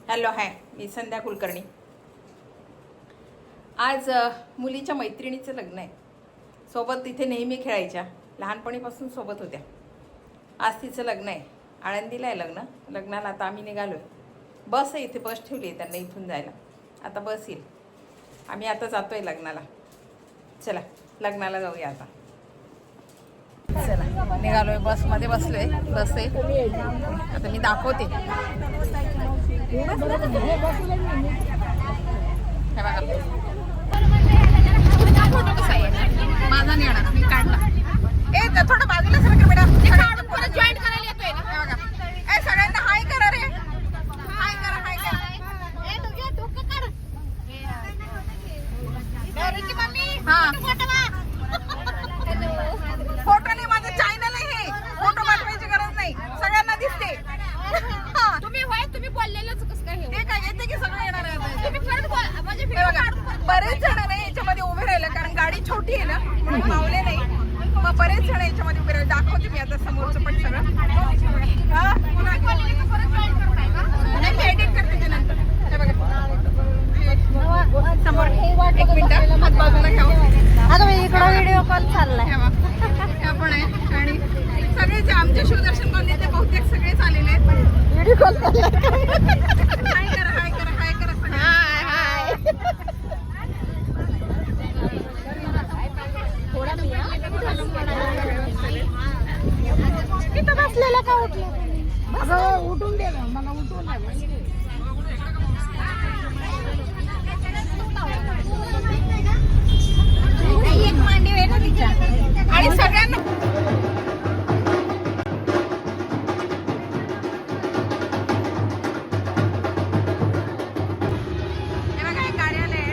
Hello hi, मी संध्या कुलकर्णी. आज मुलीच्या मैत्रिणीचं लग्न आहे. सोबत तिथे नेहमी खेळायच्या, लहानपणीपासून सोबत होत्या. आज तिचं लग्न आहे, आळंदीला आहे लग्न. लग्नाला आता आम्ही निघालो आहे. बस आहे, इथे बस ठेवली आहे त्यांना इथून जायला. आता बस येईल. आम्ही आता जातो आहे लग्नाला. चला लग्नाला जाऊया आता. चला निघालो आहे, बसमध्ये बसलो आहे. बस आहे आता मी दाखवते. हे बघा, फोटो कसा आहे माझा नाही येणार, मी काढला. ए थोडा बाजूला सरक बेटा, परत जॉईन करायला येतोय ना. हे बघा, ए सगळ्यांना हाय करा रे, हाय करा, हाय करा. ए तुझे डोकं काढ. डोरीची मम्मी हां फोटो नाही, माझं चॅनल आहे हे. फोटो पाठवायची गरज नाही, सगळ्यांना दिसते. तुम्ही होय, तुम्ही बोललेलंच कसं काय हे? ते काय येते की सगळं येणार आहे. तुम्ही परत बोल, माझे बरेच जण नाही याच्यामध्ये उभे राहिले, कारण गाडी छोटी आहे ना, म्हणून मावले नाही. मग बरेच जण याच्यामध्ये उभे राहिले. दाखवते मी आता समोरचं पण सगळं. नाही, मी एडिट करते ते नंतर. हे बघा समोर, एक मिनिट हात बाजूला घ्यावं. अगं इकडं व्हिडिओ कॉल चाललाय. हे पण आहे. आणि सगळे जे आमचे शिवदर्शन कॉलनी ते बहुतेक सगळेच आलेले आहेत. व्हिडिओ कॉल चाललाय. हाय करा, हाय करा, हाय करा सगळे. हाय हाय. तिथं बसलेला का उठलं? अगं उठून दे ना, मला उठून नाही. एक मांडी आहे ना तिच्या. आणि सगळ्यांना हे बघा, एक गाडी आले.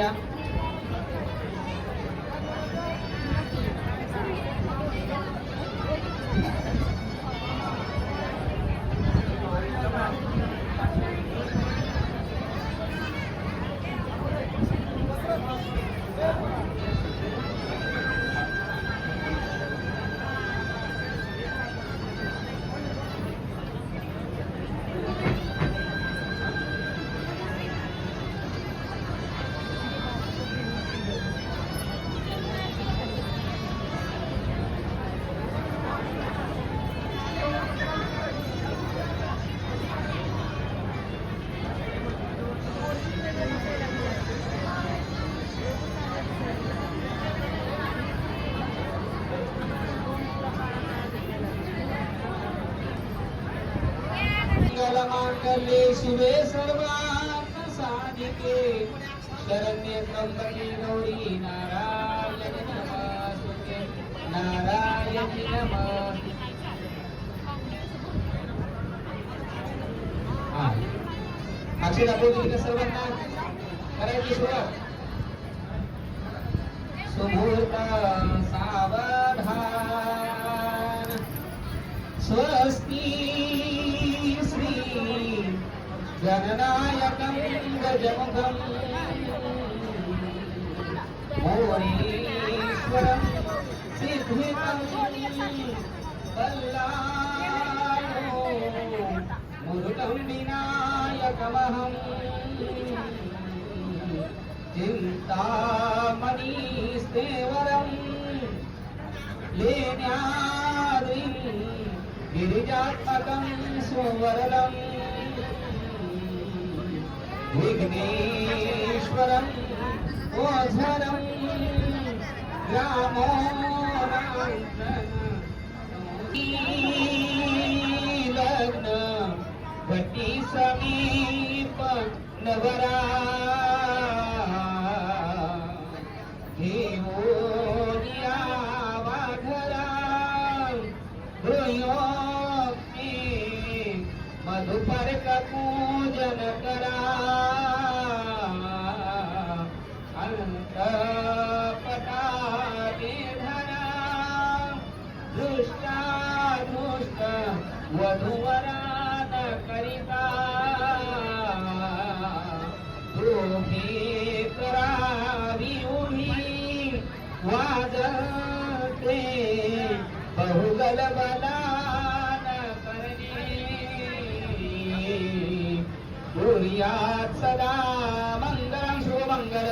या. मंगलमांगल्ये शिवे सर्वार्थ साधिके शरण्ये त्र्यंबके गौरी नारायणी नमस्तुते नारायणी नमः. अक्षय दाखवतो का सर्वांना करायची सुरुवात. सुमुहूर्त सावधान स्वस्ति श्री जननायकं गजमुखं मोरेश्वरं सिद्धितं बल्लाळो मुरुगं विनायकमहं चिन्तामणिस्तेवरं लेण्याद्रिं गिरिजात्मकं सुवरदं विघ्नेश्वरं ओझरं लग्न भट्टी समीप नवरा घेऊनिया वाघरा गृह्योक्ती मधुपर्क पूजन करा अंतपटाते धरा दृष्टादृष्ट वधूवरान करिता दोहे करावी उभी वाजते बहुगल बलान करणे गुर्यात सदा मंगलम शुभमंगल.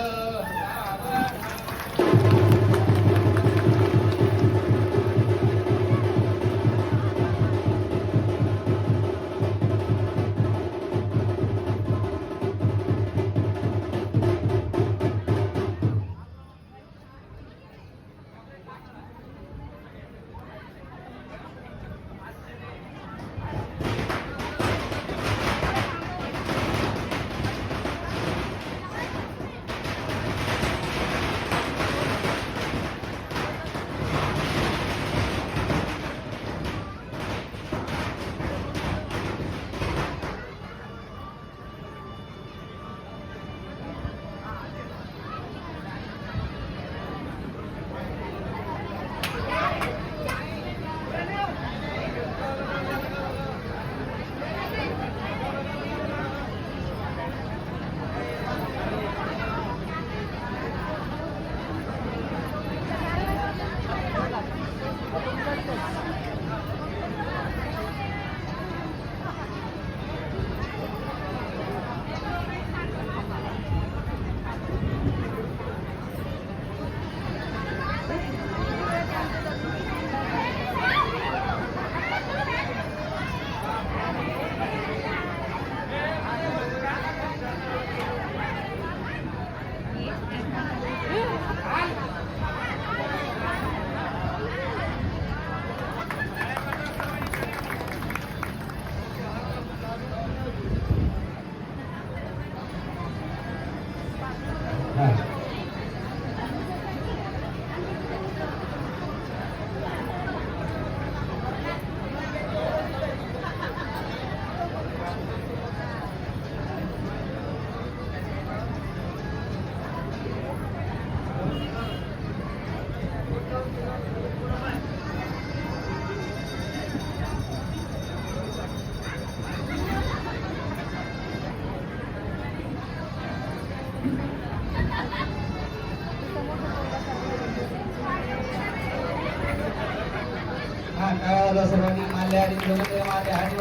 महाकाल सर्वांनी माल्यादी गुणते माते हाती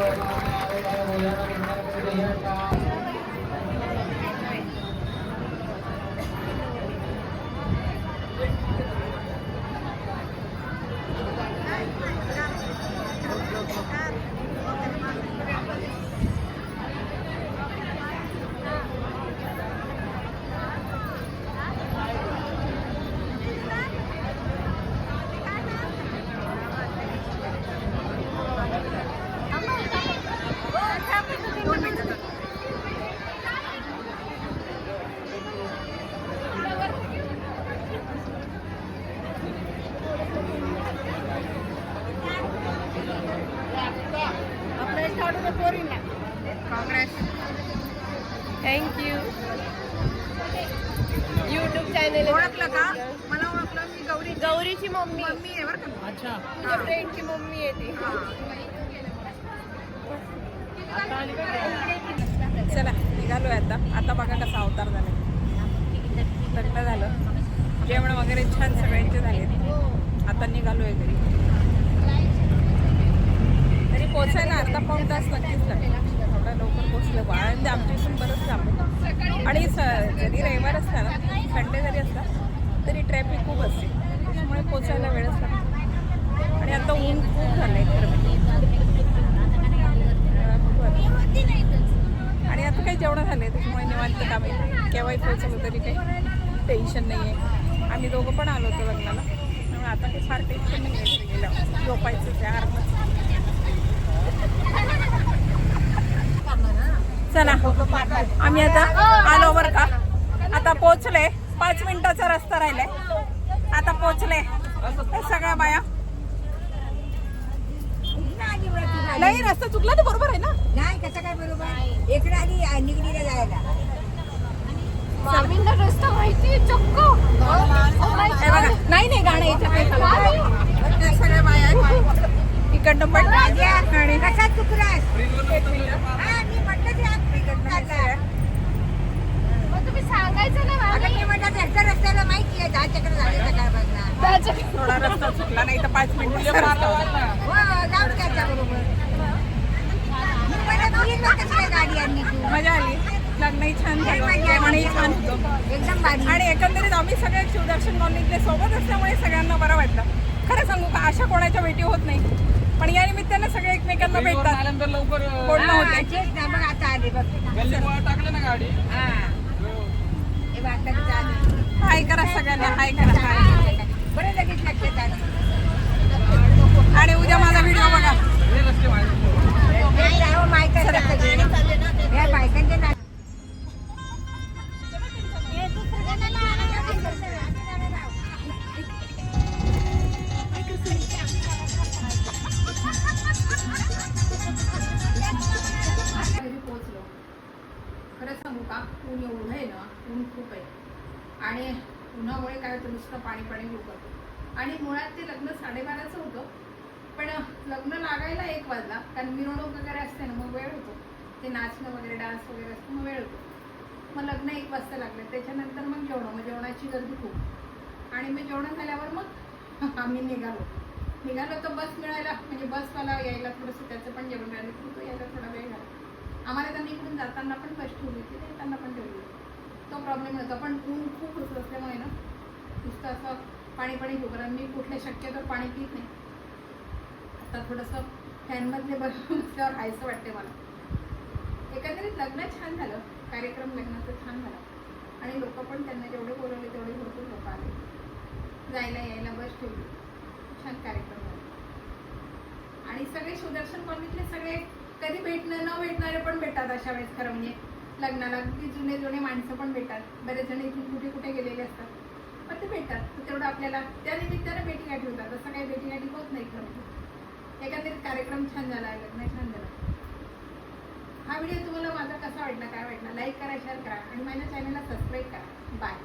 काँग्रेस थँक्यू. युट्यूब चॅनल ओळखलं का? मला ओळखलं. मी गौरीची मम्मी मम्मी आहे बरं का. अच्छा तुझ्या फ्रेंडची मम्मी आहे ती. चला निघालोय आता बघा कसा अवतार झाला. लग्न झालं, जेवण वगैरे छान सगळ्यांचे झाले. आता निघालोय घरी. तरी पोचायला अर्धा पाऊण तास नक्कीच लागेल. थोडा लवकर पोचलं. आळंदी आमच्या इथून बरंच लांब. आणि जरी रविवार असला ना, संडे जरी असला तरी ट्रॅफिक खूप असते, त्याच्यामुळे पोचायला वेळच लागतो. आणि आता ऊन खूप झालंय खरं म्हणजे. आणि आता काही जेवण झाले, त्याच्यामुळे निवांत काम आहे. केव्हाही पोचलो तरी काही टेन्शन नाही आहे. आम्ही दोघं पण आलो होतो लग्नाला, त्यामुळे आता काही फार टेन्शन नाही आहे. गेलं झोपायचं त्या आरामात. चला आम्ही आता आलो बरं का. आता पोचले. 5 मिनिटाचा रस्ता राहिलाय. आता पोचले. सगळ्या बाया. नाही रस्ता चुकला तर बरोबर आहे ना. नाही कसं काय बरोबर इकडे आली निगडीला जायला. मामींना रस्ता माहिती चक्क. हे बघा. नाही गाणं इथं काही सगळ्या बाया आहेत. इकडनं पण आणि कशात चुकलास? मग तुम्ही सांगायचं ना मी म्हटलं घरच्या रस्त्याला माहिती आहे 10 चक्र झाले सकाळपासून. थोडा रस्ता चुकला, नाही तर 5 मिनिटं हो जाऊन त्याच्याबरोबर गाडी आणली तू. मजा आली. लग्नही छान झालं, जेवणही छान होतं. एकदम भारी. आणि एकंदरीत आम्ही सगळे शिवदर्शन कॉलनीतले सोबत असल्यामुळे सगळ्यांना बरं वाटलं. खरं सांगू का, अशा कोणाच्या भेटी होत नाही, पण या निमित्तानं सगळे एकमेकांना भेटतात, बोलणं होते. तेच ना बघ आता आली बघ. टाकलं ना गाडी. हा हे बघ आता किती आली. हाय करा सगळ्यांना, हाय करा. हाय. बरं लगेच लक्षात आलं. आणि उद्या माझा व्हिडिओ बघा. या बायकांच्या ना पोहोचलो. खरं सांगू का, ऊन एवढं आहे ना, ऊन खूप आहे. आणि उन्हामुळे काय होतं, नुसतं पाणी करतो. आणि मुळात ते लग्न 12:30चं होतं, पण लग्न लागायला 1 वाजला, कारण मिरवणूक वगैरे असते ना, मग वेळ होतो. ते नाचणं वगैरे डान्स वगैरे असतं, मग वेळ होतो. मग लग्न 1 वाजता लागलं. त्याच्यानंतर मग मग जेवणाची गर्दी खूप. आणि मग जेवण झाल्यावर मग आम्ही निघालो तर बस मिळायला, म्हणजे बसवाला यायला थोडंसं त्याचं पण जेवण राहिलं, तो यायला थोडा वेळ झाला. आम्हाला त्यांनी इकडून जाताना पण बस ठेवली होती, येताना पण ठेवली होती. तो प्रॉब्लेम होता. पण ऊन खूप होत असल्यामुळे ना, नुसतं असं पाणी घेऊ. कारण मी कुठल्या शक्यतो पाणी पित नाही. आता थोडंसं फॅनमधले बसल्यावर खायचं वाटते मला. एकंदरीत लग्न छान झालं. कार्यक्रम लग्नाचं छान झाला. आणि लोक पण त्यांना जेवढे बोलवले तेवढे भरपूर लोक आले. जायला यायला बस ठेवली. छान कार्यक्रम झाला. आणि सगळे शिवदर्शन कॉलनीतले सगळे कधी न भेटणारे पण भेटतात अशा वेळेस. खरं म्हणजे लग्नाला अगदी जुने माणसं पण भेटतात. बरेच जण इथून कुठे गेलेले असतात, पण ते भेटतात. तेवढं आपल्याला त्या निमित्तानं भेटीगाठी होतात. असं काही भेटीगाठी होत नाही खरं म्हणजे. एकंदरीत कार्यक्रम छान झाला, लग्न छान झालं. हा व्हिडिओ तुम्हाला माझा कसा वाटला, काय वाटला, लाईक करा, शेअर करा आणि माझ्या चॅनलला सबस्क्राईब करा. बाय.